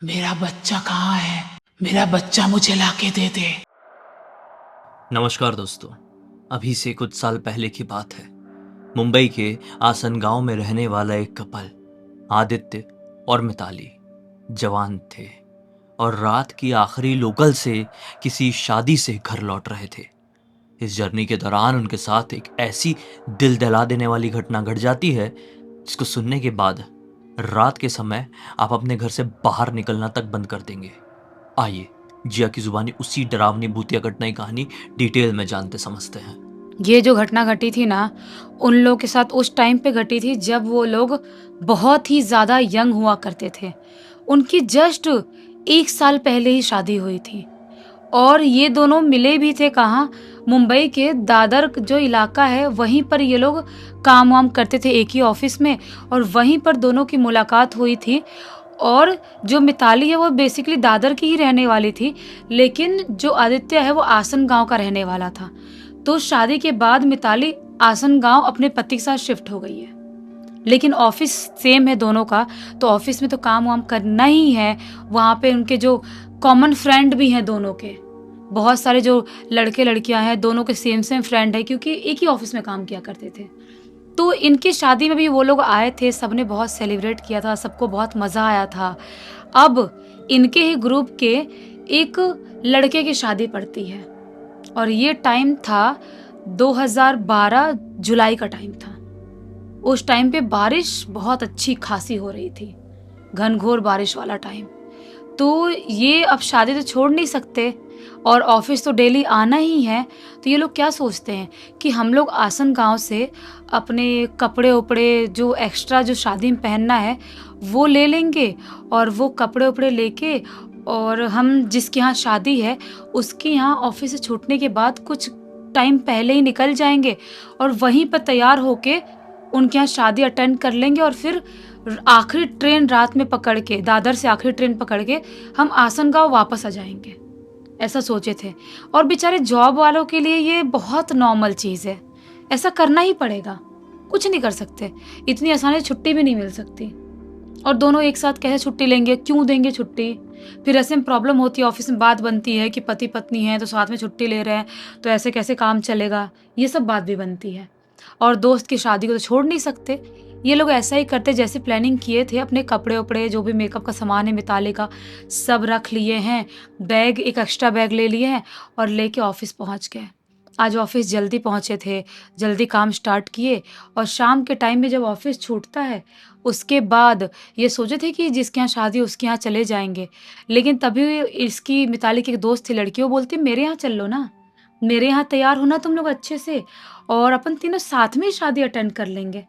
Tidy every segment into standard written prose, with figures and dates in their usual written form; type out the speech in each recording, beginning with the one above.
मेरा बच्चा कहाँ है? मेरा बच्चा मुझे लाके दे दे। नमस्कार दोस्तों। अभी से कुछ साल पहले की बात है। मुंबई के आसन गांव में रहने वाला एक कपल आदित्य और मिताली जवान थे और रात की आखिरी लोकल से किसी शादी से घर लौट रहे थे। इस जर्नी के दौरान उनके साथ एक ऐसी दिल दहला देने वाली घटना घट जाती है जिसको सुनने के बाद रात के समय आप अपने घर से बाहर निकलना तक बंद कर देंगे। आइए जिया की जुबानी उसी डरावनी भूतिया घटना की कहानी डिटेल में जानते समझते हैं। ये जो घटना घटी थी ना, उन लोगों के साथ उस टाइम पे घटी थी जब वो लोग बहुत ही ज़्यादा यंग हुआ करते थे। उनकी जस्ट 1 साल पहले ही शादी हुई थी और ये दोनों मिले भी थे कहाँ? मुंबई के दादर जो इलाका है वहीं पर ये लोग काम-वाम करते थे एक ही ऑफ़िस में और वहीं पर दोनों की मुलाकात हुई थी। और जो मिताली है वो बेसिकली दादर की ही रहने वाली थी, लेकिन जो आदित्य है वो आसन गाँव का रहने वाला था। तो शादी के बाद मिताली आसन गाँव अपने पति के साथ शिफ्ट हो गई है। लेकिन ऑफिस सेम है दोनों का, तो ऑफिस में तो काम वाम करना ही है। वहाँ पे उनके जो कॉमन फ्रेंड भी हैं दोनों के, बहुत सारे जो लड़के लड़कियां हैं दोनों के सेम सेम फ्रेंड है क्योंकि एक ही ऑफिस में काम किया करते थे। तो इनकी शादी में भी वो लोग आए थे, सबने बहुत सेलिब्रेट किया था, सबको बहुत मज़ा आया था। अब इनके ही ग्रुप के एक लड़के की शादी पड़ती है और ये टाइम था 2012 जुलाई का टाइम था। उस टाइम पे बारिश बहुत अच्छी खासी हो रही थी, घनघोर बारिश वाला टाइम। तो ये अब शादी तो छोड़ नहीं सकते और ऑफिस तो डेली आना ही है। तो ये लोग क्या सोचते हैं कि हम लोग आसन गांव से अपने कपड़े उपड़े जो एक्स्ट्रा जो शादी में पहनना है वो ले लेंगे और वो कपड़े उपड़े लेके और हम जिसके यहाँ शादी है उसके यहाँ ऑफिस से छूटने के बाद कुछ टाइम पहले ही निकल जाएंगे और वहीं पर तैयार होके उनके यहाँ शादी अटेंड कर लेंगे और फिर आखिरी ट्रेन रात में पकड़ के दादर से आखिरी ट्रेन पकड़ के हम आसन गाँव वापस आ जाएंगे, ऐसा सोचे थे। और बेचारे जॉब वालों के लिए ये बहुत नॉर्मल चीज़ है, ऐसा करना ही पड़ेगा, कुछ नहीं कर सकते, इतनी आसानी से छुट्टी भी नहीं मिल सकती। और दोनों एक साथ कैसे छुट्टी लेंगे, क्यों देंगे छुट्टी? फिर ऐसे में प्रॉब्लम होती है, ऑफिस में बात बनती है कि पति पत्नी है तो साथ में छुट्टी ले रहे हैं, तो ऐसे कैसे काम चलेगा, ये सब बात भी बनती है। और दोस्त की शादी को तो छोड़ नहीं सकते। ये लोग ऐसा ही करते जैसे प्लानिंग किए थे, अपने कपड़े उपड़े जो भी मेकअप का सामान है मिताली का सब रख लिए हैं, बैग एक एक्स्ट्रा बैग ले लिए हैं और लेके ऑफिस पहुंच गए। आज ऑफिस जल्दी पहुंचे थे, जल्दी काम स्टार्ट किए और शाम के टाइम में जब ऑफिस छूटता है उसके बाद ये सोचे थे कि जिसके यहाँ शादी उसके यहाँ चले जाएंगे। लेकिन तभी इसकी मिताली की एक दोस्त थी लड़की, वो बोलती मेरे यहाँ चल लो ना, मेरे यहाँ तैयार होना तुम लोग अच्छे से और अपन तीनों साथ में ही शादी अटेंड कर लेंगे।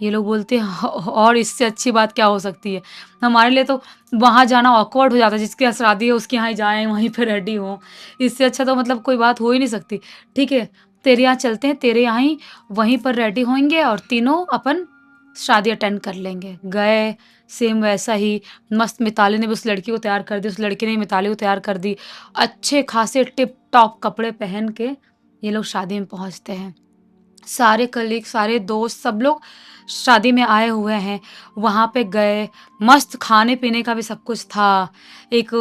ये लोग बोलते हैं और इससे अच्छी बात क्या हो सकती है, हमारे लिए तो वहाँ जाना ऑकवर्ड हो जाता है, जिसके यहाँ शादी है उसके यहाँ ही जाएं, वहीं पे रेडी हों, इससे अच्छा तो मतलब कोई बात हो ही नहीं सकती। ठीक है, तेरे यहाँ चलते हैं, तेरे यहाँ ही वहीं पर रेडी होंगे और तीनों अपन शादी अटेंड कर लेंगे। गए सेम वैसा ही मस्त, मिताली ने भी उस लड़की को तैयार कर दी, उस लड़की ने मिताली को तैयार कर दी। अच्छे खासे टिप टॉप कपड़े पहन के ये लोग शादी में पहुंचते हैं। सारे कलीग सारे दोस्त सब लोग शादी में आए हुए हैं, वहाँ पे गए, मस्त खाने पीने का भी सब कुछ था। एक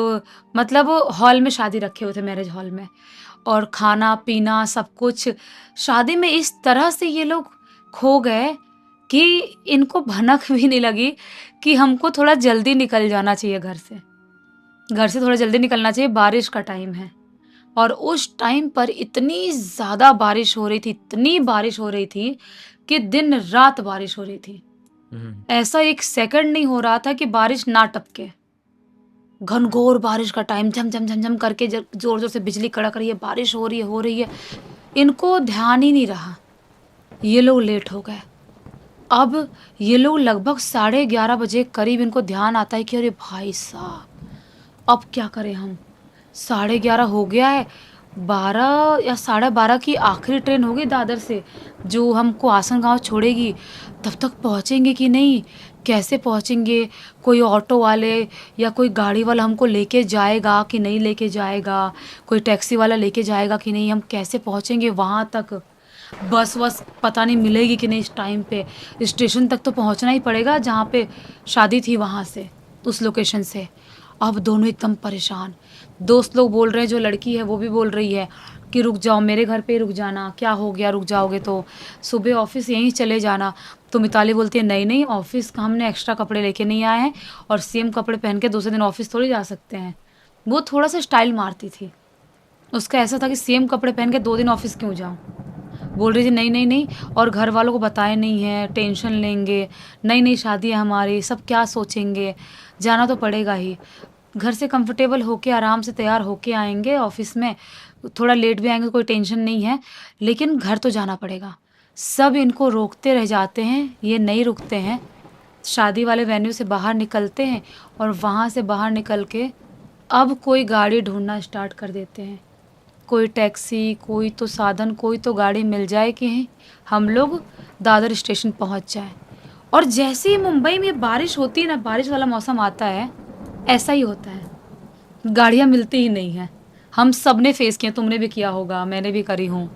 मतलब हॉल में शादी रखे हुए थे, मैरिज हॉल में, और खाना पीना सब कुछ। शादी में इस तरह से ये लोग खो गए कि इनको भनक भी नहीं लगी कि हमको थोड़ा जल्दी निकल जाना चाहिए घर से थोड़ा जल्दी निकलना चाहिए, बारिश का टाइम है। और उस टाइम पर इतनी ज़्यादा बारिश हो रही थी, इतनी बारिश हो रही थी कि दिन रात बारिश हो रही थी। ऐसा एक सेकंड नहीं हो रहा था कि बारिश ना टपके। घनघोर बारिश का टाइम, झम झम झम झम करके जोर जोर से बिजली कड़क रही है, बारिश हो रही है। इनको ध्यान ही नहीं रहा, ये लोग लेट हो गए। अब ये लोग लगभग 11:30 बजे करीब इनको ध्यान आता है कि अरे भाई साहब अब क्या करें हम, 11:30 हो गया है, 12 या 12:30 की आखिरी ट्रेन होगी दादर से जो हमको आसन गांव छोड़ेगी। तब तक पहुंचेंगे कि नहीं, कैसे पहुंचेंगे, कोई ऑटो वाले या कोई गाड़ी वाला हमको लेके जाएगा कि नहीं लेके जाएगा, कोई टैक्सी वाला लेके जाएगा कि नहीं, हम कैसे पहुंचेंगे वहाँ तक, बस वस पता नहीं मिलेगी कि नहीं। इस टाइम पे स्टेशन तक तो पहुंचना ही पड़ेगा जहाँ पे शादी थी, वहाँ से उस लोकेशन से। अब दोनों एकदम परेशान। दोस्त लोग बोल रहे हैं, जो लड़की है वो भी बोल रही है कि रुक जाओ, मेरे घर पे ही रुक जाना, क्या हो गया रुक जाओगे तो, सुबह ऑफिस यहीं चले जाना। तो मिताली बोलती है नहीं नहीं, ऑफिस का हमने एक्स्ट्रा कपड़े लेके नहीं आए हैं और सेम कपड़े पहन के दूसरे दिन ऑफिस थोड़ी जा सकते हैं। वो थोड़ा सा स्टाइल मारती थी, उसका ऐसा था कि सेम कपड़े पहन के 2 दिन ऑफिस क्यों जाऊँ। बोल रही थी नहीं नहीं नहीं, और घर वालों को बताए नहीं है, टेंशन लेंगे, नई नई शादी है हमारी, सब क्या सोचेंगे, जाना तो पड़ेगा ही। घर से कंफर्टेबल होके आराम से तैयार होके आएंगे ऑफिस में, थोड़ा लेट भी आएंगे कोई टेंशन नहीं है, लेकिन घर तो जाना पड़ेगा। सब इनको रोकते रह जाते हैं, ये नहीं रुकते हैं। शादी वाले वेन्यू से बाहर निकलते हैं और वहाँ से बाहर निकल के अब कोई गाड़ी ढूंढना स्टार्ट कर देते हैं। कोई टैक्सी, कोई तो साधन, कोई तो गाड़ी मिल जाए कि हम लोग दादर स्टेशन पहुंच जाए। और जैसे ही मुंबई में बारिश होती है ना, बारिश वाला मौसम आता है, ऐसा ही होता है, गाड़ियां मिलती ही नहीं है। हम सब ने फेस किया, तुमने भी किया होगा, मैंने भी करी हूँ,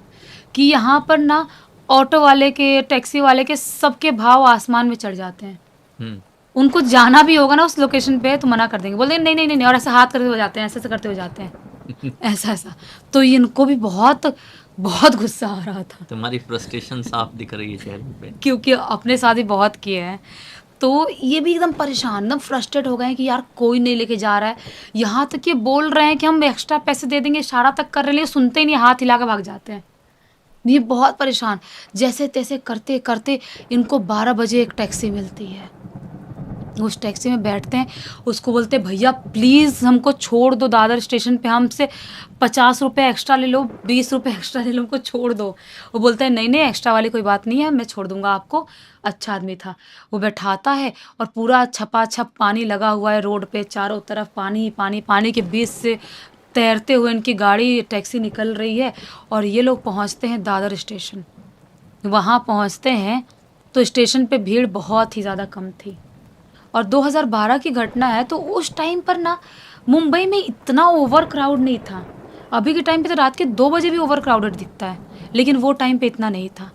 कि यहाँ पर ना ऑटो वाले के, टैक्सी वाले के, सबके भाव आसमान में चढ़ जाते हैं। हम्म। उनको जाना भी होगा ना उस लोकेशन पे तो मना कर देंगे, बोलते हैं नहीं नहीं नहीं नहीं, और ऐसा हाथ करते हो जाते हैं, ऐसे ऐसे करते हो जाते हैं, ऐसा ऐसा। तो इनको भी बहुत बहुत गुस्सा आ रहा था, तुम्हारी फ्रस्ट्रेशन साफ दिख रही है चेहरे पे। क्योंकि अपने साथ ही बहुत किए हैं। तो ये भी एकदम परेशान, एकदम फ्रस्ट्रेट हो गए हैं कि यार कोई नहीं लेके जा रहा है। यहाँ तक ये बोल रहे हैं कि हम एक्स्ट्रा पैसे दे देंगे, इशारा तक कर रहे हैं, लेकिन सुनते ही नहीं, हाथ हिला के भाग जाते हैं। ये बहुत परेशान, जैसे तैसे करते करते इनको 12 बजे एक टैक्सी मिलती है। उस टैक्सी में बैठते हैं, उसको बोलते हैं भैया प्लीज़ हमको छोड़ दो दादर स्टेशन पे, हमसे 50 रुपये एक्स्ट्रा ले लो, 20 रुपये एक्स्ट्रा ले लो, हमको छोड़ दो। वो बोलते हैं नहीं नहीं, एक्स्ट्रा वाली कोई बात नहीं है, मैं छोड़ दूंगा आपको। अच्छा आदमी था, वो बैठाता है और पूरा छपाछप पानी लगा हुआ है रोड पे, चारों तरफ पानी पानी, पानी के बीच से तैरते हुए इनकी गाड़ी, टैक्सी निकल रही है और ये लोग पहुँचते हैं दादर स्टेशन। वहाँ पहुँचते हैं तो स्टेशन पे भीड़ बहुत ही ज़्यादा कम थी, और 2012 की घटना है, तो उस टाइम पर ना मुंबई में इतना ओवर क्राउड नहीं था। अभी के टाइम पे तो रात के 2 बजे भी ओवर क्राउडेड दिखता है, लेकिन वो टाइम पे इतना नहीं था।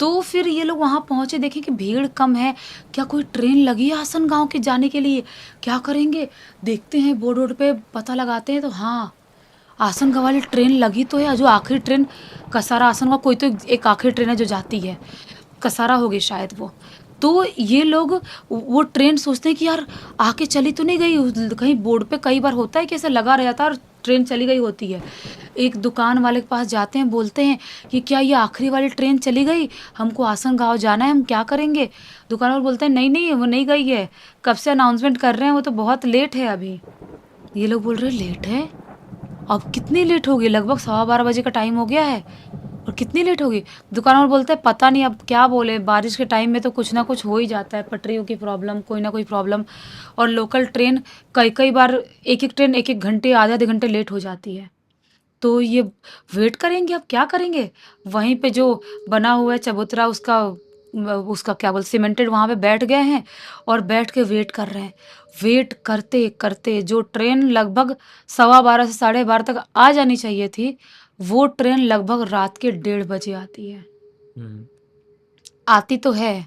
तो फिर ये लोग वहाँ पहुँचे, देखें कि भीड़ कम है, क्या कोई ट्रेन लगी है आसन गांव के जाने के लिए, क्या करेंगे, देखते हैं बोर्ड वोर्ड पे, पता लगाते हैं तो हाँ, आसन गांव वाली ट्रेन लगी तो है, जो आखिरी ट्रेन कसारा आसन गांव, कोई तो एक आखिरी ट्रेन है जो जाती है, कसारा होगी शायद वो। तो ये लोग वो ट्रेन सोचते हैं कि यार आके चली तो नहीं गई, कहीं बोर्ड पे कई बार होता है कि ऐसा लगा रह जाता है और ट्रेन चली गई होती है। एक दुकान वाले के पास जाते हैं, बोलते हैं कि क्या ये आखिरी वाली ट्रेन चली गई, हमको आसन गांव जाना है, हम क्या करेंगे। दुकान वाले बोलते हैं नहीं नहीं, वो नहीं गई है, कब से अनाउंसमेंट कर रहे हैं, वो तो बहुत लेट है अभी। ये लोग बोल रहे हैं लेट है, अब कितनी लेट होगी, लगभग 12:15 बजे का टाइम हो गया है और कितनी लेट होगी। दुकानदार बोलते हैं पता नहीं, अब क्या बोले, बारिश के टाइम में तो कुछ ना कुछ हो ही जाता है, पटरियों की प्रॉब्लम, कोई ना कोई प्रॉब्लम, और लोकल ट्रेन कई कई बार, एक एक ट्रेन एक एक घंटे, आधे आधे घंटे लेट हो जाती है। तो ये वेट करेंगे, अब क्या करेंगे। वहीं पे जो बना हुआ है चबूतरा, उसका उसका क्या बोल, सीमेंटेड, वहाँ पे बैठ गए हैं और बैठ के वेट कर रहे हैं। वेट करते करते जो ट्रेन लगभग 12:15 से 12:30 तक आ जानी चाहिए थी, वो ट्रेन लगभग रात के 1:30 बजे आती है। हम्म। आती तो है,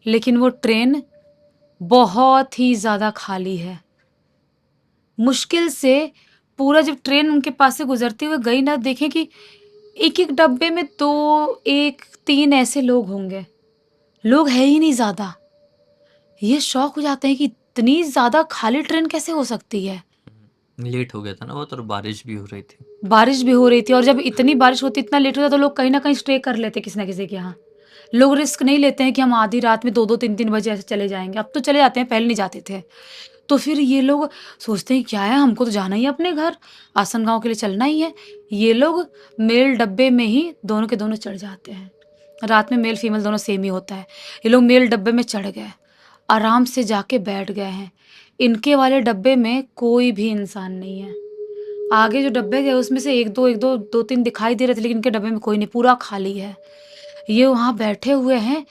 लेकिन वो ट्रेन बहुत ही ज़्यादा खाली है। मुश्किल से पूरा, जब ट्रेन उनके पास से गुजरते हुए गई ना, देखें कि एक एक डब्बे में 2, 1, 3 ऐसे लोग होंगे, लोग है ही नहीं ज़्यादा। ये शौक हो जाते हैं कि इतनी ज़्यादा खाली ट्रेन कैसे हो सकती है। लेट हो गया था ना वो, तो बारिश भी हो रही थी। बारिश भी हो रही थी, और जब इतनी बारिश होती, इतना लेट होता, तो लोग कहीं ना कहीं स्टे कर लेते किसी ना किसी के यहाँ। लोग रिस्क नहीं लेते हैं कि हम आधी रात में 2-2, 3-3 बजे ऐसे चले जाएंगे, अब तो चले जाते हैं, पहले नहीं जाते थे। तो फिर ये लोग सोचते हैं क्या है, हमको तो जाना ही है अपने घर, आसन गांव के लिए चलना ही है। ये लोग मेल डब्बे में ही दोनों के दोनों चढ़ जाते हैं। रात में मेल फीमेल दोनों सेम ही होता है। ये लोग मेल डब्बे में चढ़ गए, आराम से जाके बैठ गए हैं। इनके वाले डब्बे में कोई भी इंसान नहीं है। आगे जो डब्बे गए उसमें से एक दो 2-3 दिखाई दे रहे थे, लेकिन इनके डब्बे में कोई नहीं, पूरा खाली है। ये वहाँ बैठे हुए हैं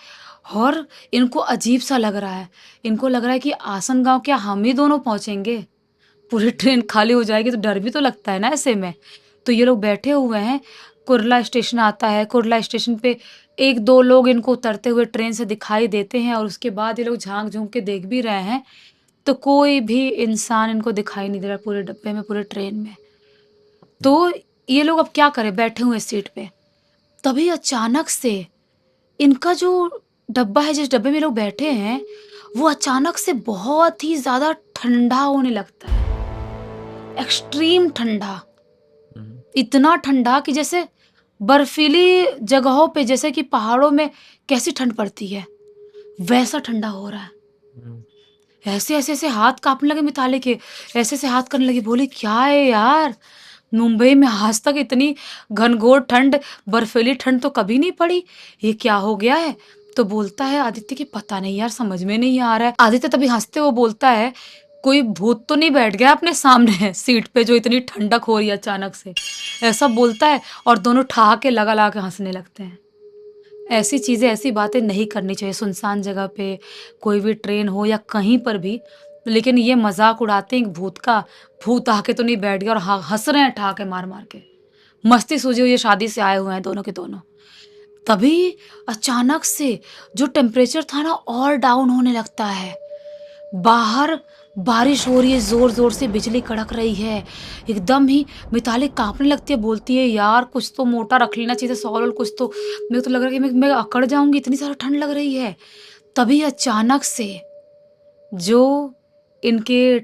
और इनको अजीब सा लग रहा है। इनको लग रहा है कि आसन गांव क्या हम ही दोनों पहुँचेंगे, पूरी ट्रेन खाली हो जाएगी, तो डर भी तो लगता है ना ऐसे में। तो ये लोग बैठे हुए हैं। कुर्ला स्टेशन आता है, कुर्ला स्टेशन पे 1-2 लोग इनको उतरते हुए ट्रेन से दिखाई देते हैं, और उसके बाद ये लोग झांक झूंक के देख भी रहे हैं तो कोई भी इंसान इनको दिखाई नहीं दे रहा पूरे डब्बे में, पूरे ट्रेन में। तो ये लोग अब क्या करें, बैठे हुए सीट पे। तभी अचानक से इनका जो डब्बा है, जिस डब्बे में लोग बैठे हैं, वो अचानक से बहुत ही ज़्यादा ठंडा होने लगता है। एक्सट्रीम ठंडा। हम्म, इतना ठंडा कि जैसे बर्फीली जगहों पे, जैसे कि पहाड़ों में कैसी ठंड पड़ती है, वैसा ठंडा हो रहा है। हम्म, ऐसे हाथ कांपने लगे मिताली के, ऐसे हाथ करने लगी। बोली क्या है यार, मुंबई में आज तक इतनी घनघोर ठंड, बर्फीली ठंड तो कभी नहीं पड़ी, ये क्या हो गया है। तो बोलता है आदित्य कि पता नहीं यार, समझ में नहीं आ रहा है। आदित्य तभी हंसते हुए बोलता है, कोई भूत तो नहीं बैठ गया अपने सामने सीट पे जो इतनी ठंडक हो रही है अचानक से, ऐसा बोलता है। और दोनों ठहाके लगा के हंसने लगते हैं। ऐसी चीज़ें, ऐसी बातें नहीं करनी चाहिए सुनसान जगह पे, कोई भी ट्रेन हो या कहीं पर भी। लेकिन ये मजाक उड़ाते हैं एक भूत का, भूत आके तो नहीं बैठ गया, और हंस रहे हैं ठहाके मार मार के। मस्ती सूझी हुई है, शादी से आए हुए हैं दोनों के दोनों। तभी अचानक से जो टेम्परेचर था ना, और डाउन होने लगता है। बाहर बारिश हो रही है, जोर जोर से बिजली कड़क रही है, एकदम ही मिताली कांपने लगती है। बोलती है यार कुछ तो मोटा रख लेना चाहिए, सॉल और कुछ तो, मेरे को तो लग रहा है कि मैं अकड़ जाऊंगी, इतनी सारी ठंड लग रही है। तभी अचानक से जो इनके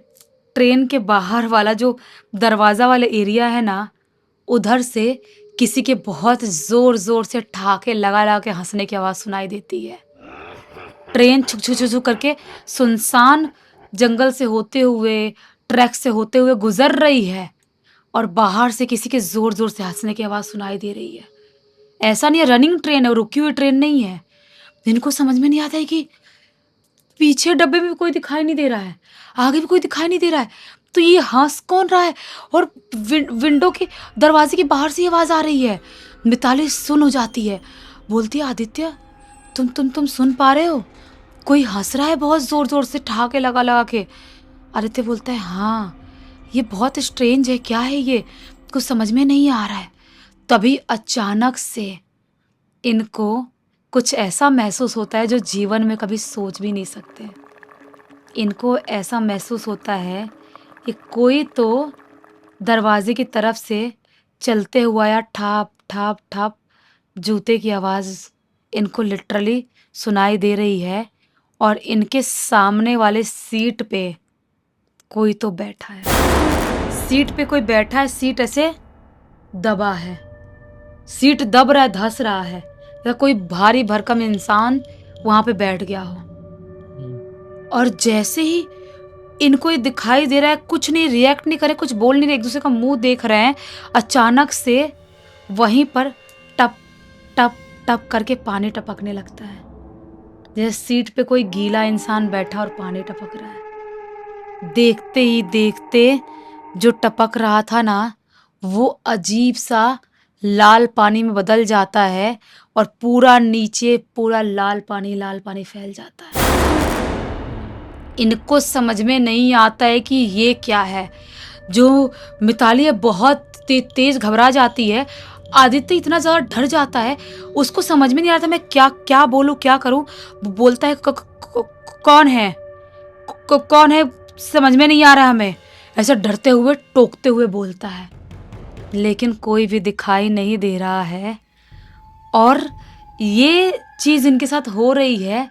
ट्रेन के बाहर वाला जो दरवाजा वाला एरिया है ना, उधर से किसी के बहुत जोर जोर से ठहाके लगा के हंसने की आवाज सुनाई देती है। ट्रेन छुक छुक छुक छुक करके सुनसान जंगल से होते हुए, ट्रैक से होते हुए गुजर रही है, और बाहर से किसी के जोर जोर से हंसने की आवाज सुनाई दे रही है। ऐसा नहीं है रनिंग ट्रेन है, रुकी हुई ट्रेन नहीं है। इनको समझ में नहीं आता है कि पीछे डब्बे में भी कोई दिखाई नहीं दे रहा है, आगे भी कोई दिखाई नहीं दे रहा है, तो ये हंस कौन रहा है। और विंडो के दरवाजे के बाहर से आवाज आ रही है। मिताली सुन हो जाती है, बोलती है आदित्य तुम सुन पा रहे हो, कोई हंस रहा है बहुत जोर जोर से ठहाके लगा के। आदित्य बोलता है हाँ, ये बहुत स्ट्रेंज है, क्या है ये, कुछ समझ में नहीं आ रहा है। तभी अचानक से इनको कुछ ऐसा महसूस होता है जो जीवन में कभी सोच भी नहीं सकते। इनको ऐसा महसूस होता है कि कोई तो दरवाजे की तरफ से चलते हुआ या ठाप ठाप ठाप जूते की आवाज़ इनको लिटरली सुनाई दे रही है, और इनके सामने वाले सीट पे कोई तो बैठा है। सीट पे कोई बैठा है, सीट ऐसे दबा है, सीट दब रहा है, धंस रहा है, या कोई भारी भरकम इंसान वहां पे बैठ गया हो। और जैसे ही इनको ये दिखाई दे रहा है, कुछ नहीं, रिएक्ट नहीं करे, कुछ बोल नहीं रहे, एक दूसरे का मुंह देख रहे हैं। अचानक से वहीं पर टप टप टप करके पानी टपकने लगता है, जैसे सीट पे कोई गीला इंसान बैठा और पानी टपक रहा है। देखते ही देखते जो टपक रहा था ना, वो अजीब सा लाल पानी में बदल जाता है, और पूरा नीचे पूरा लाल पानी फैल जाता है। इनको समझ में नहीं आता है कि ये क्या है। जो मिताली है बहुत तेज घबरा जाती है। आदित्य इतना ज़्यादा डर जाता है, उसको समझ में नहीं आता मैं क्या क्या बोलूँ, क्या करूँ। बोलता है कौन है, कौन है, समझ में नहीं आ रहा हमें, ऐसा डरते हुए टोकते हुए बोलता है। लेकिन कोई भी दिखाई नहीं दे रहा है, और ये चीज़ इनके साथ हो रही है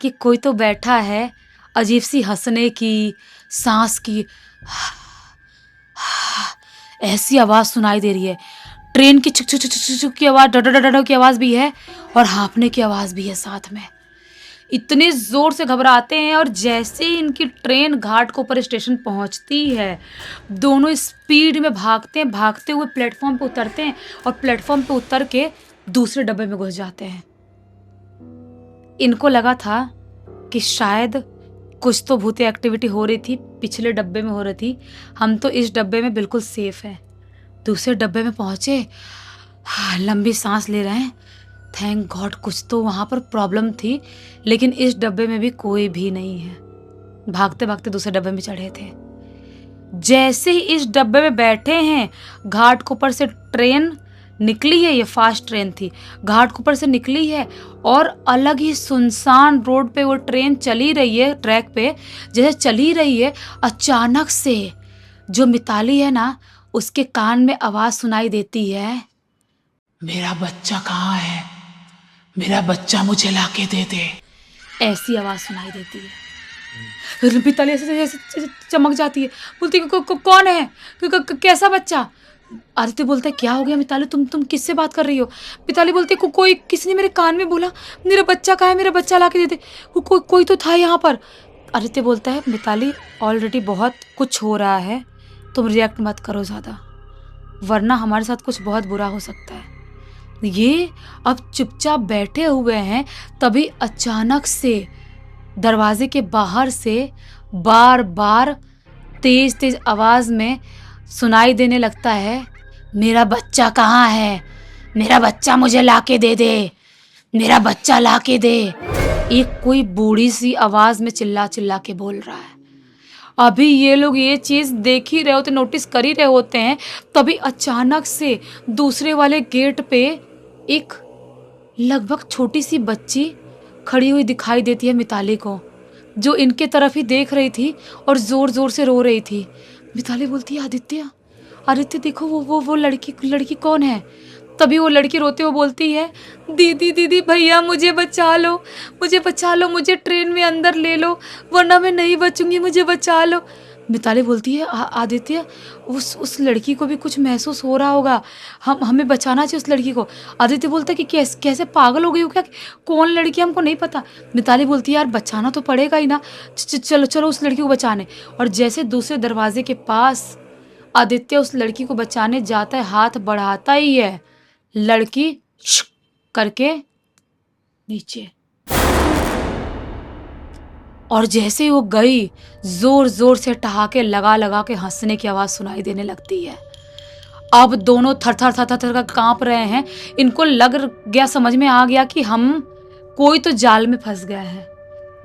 कि कोई तो बैठा है, अजीब सी हंसने की, सांस की ऐसी आवाज़ सुनाई दे रही है। ट्रेन की छुक छुक छुक छुक छुक की आवाज़, डड डड डड की आवाज़ भी है, और हाँफने की आवाज़ भी है साथ में। इतने ज़ोर से घबराते हैं, और जैसे ही इनकी ट्रेन घाट के ऊपर स्टेशन पहुंचती है, दोनों स्पीड में भागते हैं, भागते हुए प्लेटफॉर्म पे उतरते हैं, और प्लेटफॉर्म पे उतर के दूसरे डब्बे में घुस जाते हैं। इनको लगा था कि शायद कुछ तो भूतिया एक्टिविटी हो रही थी, पिछले डब्बे में हो रही थी, हम तो इस डब्बे में बिल्कुल सेफ है। दूसरे डब्बे में पहुंचे, लंबी सांस ले रहे हैं, थैंक गॉड कुछ तो वहाँ पर प्रॉब्लम थी, लेकिन इस डब्बे में भी कोई भी नहीं है। भागते भागते दूसरे डब्बे में चढ़े थे। जैसे ही इस डब्बे में बैठे हैं, घाट के ऊपर से ट्रेन निकली है, ये फास्ट ट्रेन थी, घाटकोपर से निकली है और अलग ही सुनसान रोड पे वो ट्रेन चली रही है, ट्रैक पे जैसे चली रही है। अचानक से जो मिताली है ना, उसके कान में आवाज सुनाई देती है, मेरा बच्चा कहाँ है? मेरा बच्चा मुझे लाके दे दे। ऐसी आवाज सुनाई देती है। फिर मिताली ऐसे ऐसे चमक जाती है, बोलती है कौन है? कैसा बच्चा? आदित्य बोलता है क्या हो गया मिताली, तुम किससे बात कर रही हो? मिताली बोलती है कोई किसी ने मेरे कान में बोला मेरा बच्चा कहाँ है, मेरा बच्चा लाके दे दे। कोई तो था यहाँ पर। आदित्य बोलता है मिताली ऑलरेडी बहुत कुछ हो रहा है, तुम रिएक्ट मत करो ज़्यादा, वरना हमारे साथ कुछ बहुत बुरा हो सकता है। ये अब चुपचाप बैठे हुए हैं, तभी अचानक से दरवाजे के बाहर से बार बार तेज तेज आवाज में सुनाई देने लगता है, मेरा बच्चा कहाँ है? मेरा बच्चा मुझे लाके दे दे, मेरा बच्चा लाके दे। एक कोई बूढ़ी सी आवाज में चिल्ला चिल्ला के बोल रहा है। अभी ये लोग ये चीज देख ही रहे होते, नोटिस कर ही रहे होते हैं, तभी अचानक से दूसरे वाले गेट पे एक लगभग छोटी सी बच्ची खड़ी हुई दिखाई देती है मिताली को, जो इनके तरफ ही देख रही थी और जोर जोर से रो रही थी। मिताली बोलती है आदित्य, आदित्य देखो वो लड़की कौन है? तभी वो लड़की रोते हुए बोलती है, दीदी दीदी भैया मुझे बचा लो, मुझे बचा लो, मुझे ट्रेन में अंदर ले लो, वरना मैं नहीं बचूंगी, मुझे बचा लो। मिताली बोलती है आदित्य उस लड़की को भी कुछ महसूस हो रहा होगा, हमें बचाना चाहिए उस लड़की को। आदित्य बोलता है कि कैसे पागल हो गई हो क्या? कौन लड़की हमको नहीं पता। मिताली बोलती है यार बचाना तो पड़ेगा ही ना, चलो चलो उस लड़की को बचाने। और जैसे दूसरे दरवाजे के पास आदित्य उस लड़की को बचाने जाता है, हाथ बढ़ाता ही है, लड़की शुक करके नीचे। और जैसे ही वो गई, जोर जोर से ठहाके लगा लगा के हंसने की आवाज सुनाई देने लगती है। अब दोनों थर थर थर थर थर कांप रहे हैं। इनको लग गया, समझ में आ गया कि हम कोई तो जाल में फंस गया है।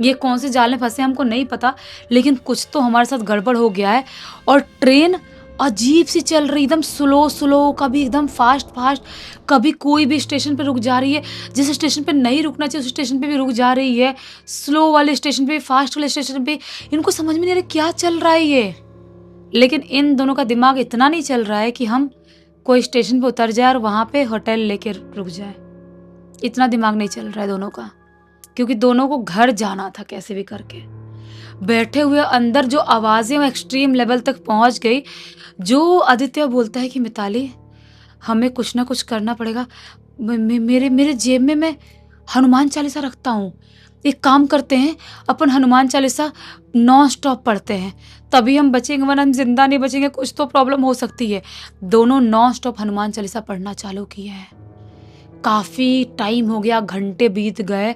ये कौन से जाल में फंसे हमको नहीं पता, लेकिन कुछ तो हमारे साथ गड़बड़ हो गया है। और ट्रेन अजीब सी चल रही, एकदम स्लो स्लो, कभी एकदम फास्ट फास्ट, कभी कोई भी स्टेशन पे रुक जा रही है, जिस स्टेशन पे नहीं रुकना चाहिए उस स्टेशन पे भी रुक जा रही है, स्लो वाले स्टेशन पे, फास्ट वाले स्टेशन पे। इनको समझ में नहीं आ रहा क्या चल रहा है ये। लेकिन इन दोनों का दिमाग इतना नहीं चल रहा है कि हम कोई स्टेशन पे उतर जाए और वहां पे होटल लेके रुक जाए। इतना दिमाग नहीं चल रहा है दोनों का, क्योंकि दोनों को घर जाना था कैसे भी करके। बैठे हुए अंदर जो आवाजें एक्सट्रीम लेवल तक पहुंच गई। जो आदित्य बोलता है कि मिताली हमें कुछ ना कुछ करना पड़ेगा, मेरे जेब में मैं हनुमान चालीसा रखता हूँ, एक काम करते हैं अपन हनुमान चालीसा नॉन स्टॉप पढ़ते हैं, तभी हम बचेंगे, वरना हम जिंदा नहीं बचेंगे, कुछ तो प्रॉब्लम हो सकती है। दोनों नॉन स्टॉप हनुमान चालीसा पढ़ना चालू किए हैं। काफ़ी टाइम हो गया, घंटे बीत गए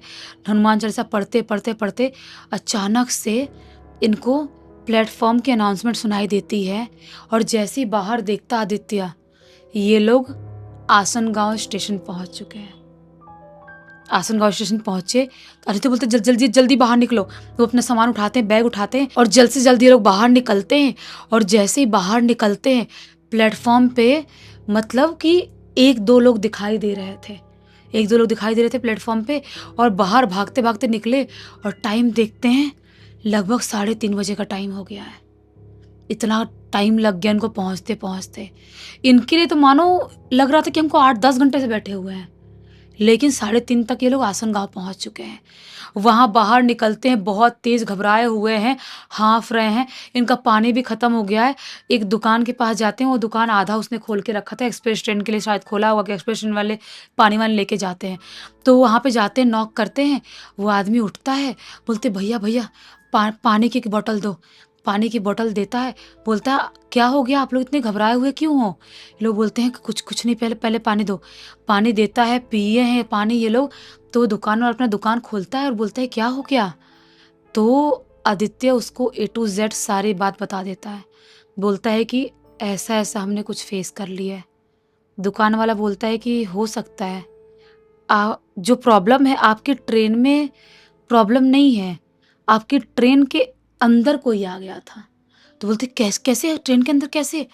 हनुमान चालीसा पढ़ते पढ़ते पढ़ते। अचानक से इनको प्लेटफॉर्म की अनाउंसमेंट सुनाई देती है, और जैसे ही बाहर देखता आदित्य, ये लोग आसनगांव स्टेशन पहुंच चुके हैं। आसनगांव स्टेशन पहुंचे तो आदित्य बोलते जल्दी जल्दी बाहर निकलो। वो अपना सामान उठाते हैं, बैग उठाते हैं, और जल्द से जल्द ये लोग बाहर निकलते हैं। और जैसे ही बाहर निकलते हैं प्लेटफॉर्म पे, मतलब कि एक दो लोग दिखाई दे रहे थे प्लेटफॉर्म पे, और बाहर भागते भागते निकले। और टाइम देखते हैं, लगभग 3:30 बजे का टाइम हो गया है। इतना टाइम लग गया इनको पहुंचते पहुंचते। इनके लिए तो मानो लग रहा था कि हमको 8-10 घंटे से बैठे हुए हैं, लेकिन 3:30 तक ये लोग आसनगांव पहुंच चुके हैं। वहां बाहर निकलते हैं, बहुत तेज घबराए हुए हैं, हाँफ रहे हैं, इनका पानी भी खत्म हो गया है। एक दुकान के पास जाते हैं, वो दुकान आधा उसने खोल के रखा था, एक्सप्रेस ट्रेन के लिए शायद खोला हुआ कि एक्सप्रेस ट्रेन वाले पानी वानी लेके जाते हैं। तो वहाँ पे जाते हैं, नॉक करते हैं, वो आदमी उठता है, बोलते भैया भैया पानी की बोतल दो। पानी की बोतल देता है, बोलता है क्या हो गया, आप लोग इतने घबराए हुए क्यों हो? लोग बोलते हैं कि कुछ नहीं, पहले पानी दो। पानी देता है, पिए हैं पानी ये लोग। तो दुकान और अपना दुकान खोलता है और बोलता है क्या हो गया? तो आदित्य उसको A to Z सारी बात बता देता है। बोलता है कि ऐसा ऐसा हमने कुछ फेस कर लिया है। दुकान वाला बोलता है कि हो सकता है जो प्रॉब्लम है आपकी ट्रेन में प्रॉब्लम नहीं है, आपकी ट्रेन के अंदर कोई आ गया था। तो बोलते कैसे ट्रेन के अंदर कैसे?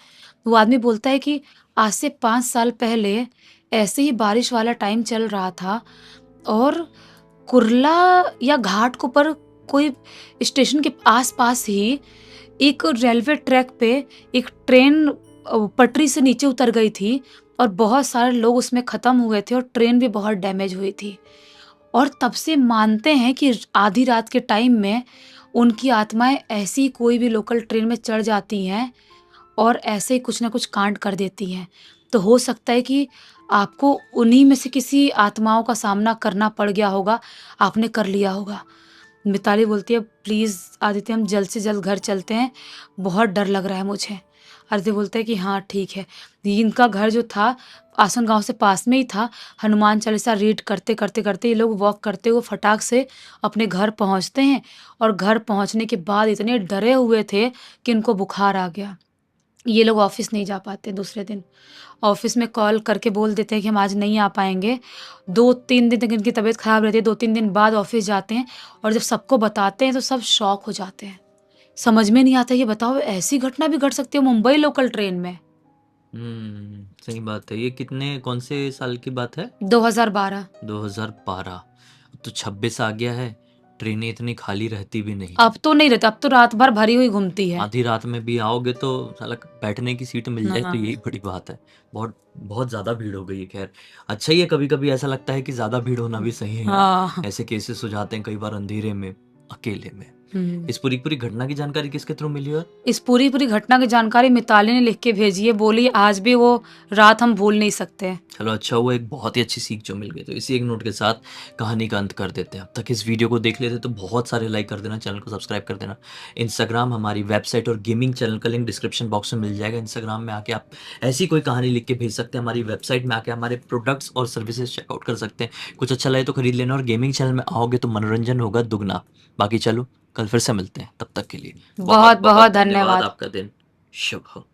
वो आदमी बोलता है कि आज से 5 साल पहले ऐसे ही बारिश वाला टाइम चल रहा था और कुर्ला या घाट को पर कोई स्टेशन के आसपास ही एक रेलवे ट्रैक पे एक ट्रेन पटरी से नीचे उतर गई थी और बहुत सारे लोग उसमें ख़त्म हुए थे और ट्रेन भी बहुत डैमेज हुई थी। और तब से मानते हैं कि आधी रात के टाइम में उनकी आत्माएं ऐसी कोई भी लोकल ट्रेन में चढ़ जाती हैं और ऐसे ही कुछ ना कुछ कांड कर देती हैं। तो हो सकता है कि आपको उन्हीं में से किसी आत्माओं का सामना करना पड़ गया होगा, आपने कर लिया होगा। मिताली बोलती है, प्लीज़ आदित्य हम जल्द से जल्द घर चलते हैं, बहुत डर लग रहा है मुझे। आदित्य बोलता है कि हाँ ठीक है। इनका घर जो था आसन गांव से पास में ही था। हनुमान चालीसा रीड करते करते करते ये लोग वॉक करते हुए फटाक से अपने घर पहुंचते हैं और घर पहुंचने के बाद इतने डरे हुए थे कि इनको बुखार आ गया। ये लोग ऑफिस नहीं जा पाते दूसरे दिन। ऑफिस में कॉल करके बोल देते हैं कि हम आज नहीं आ पाएंगे। 2-3 दिन तक इनकी तबीयत खराब रहती है। 2-3 दिन बाद ऑफिस जाते हैं और जब सबको बताते हैं तो सब शॉक हो जाते हैं। समझ में नहीं आता, ये बताओ ऐसी घटना भी घट सकती है मुंबई लोकल ट्रेन में। सही बात है। ये कितने कौन से साल की बात है? 2012। 2012। अब तो 26 आ गया है। ट्रेनें इतनी खाली रहती भी नहीं। अब तो नहीं रहता, अब तो रात भर भरी हुई घूमती है। आधी रात में भी आओगे तो साला बैठने की सीट मिल जाए तो हाँ। यही बड़ी बात है। बहुत बहुत ज्यादा भीड़ हो गई है। खैर अच्छा ही है, कभी कभी ऐसा लगता है कि ज्यादा भीड़ होना भी सही है। हाँ। ऐसे केसेस हो जाते हैं कई बार अंधेरे में, अकेले में। हम्म। इस पूरी घटना की जानकारी किसके थ्रू मिली है? इस पूरी घटना की जानकारी मिताली ने लिख के भेजी है। बोली आज भी वो रात हम भूल नहीं सकते। चलो अच्छा हुआ, एक बहुत ही अच्छी सीख जो मिल गई। तो इसी एक नोट के साथ कहानी का अंत कर देते हैं। अब तक इस वीडियो को देख लेते तो बहुत सारे लाइक कर देना, चैनल को सब्सक्राइब कर देना। इंस्टाग्राम, हमारी वेबसाइट और गेमिंग चैनल का लिंक डिस्क्रिप्शन बॉक्स में मिल जाएगा। इंस्टाग्राम में आके आप ऐसी कोई कहानी लिख के भेज सकते हैं। हमारी वेबसाइट में आके हमारे प्रोडक्ट्स और सर्विसेज चेकआउट कर सकते हैं। कुछ अच्छा लगे तो खरीद लेना और गेमिंग चैनल में आओगे तो मनोरंजन होगा दुगना। बाकी चलो कल फिर से मिलते हैं, तब तक के लिए बहुत बहुत धन्यवाद। आपका दिन शुभ हो।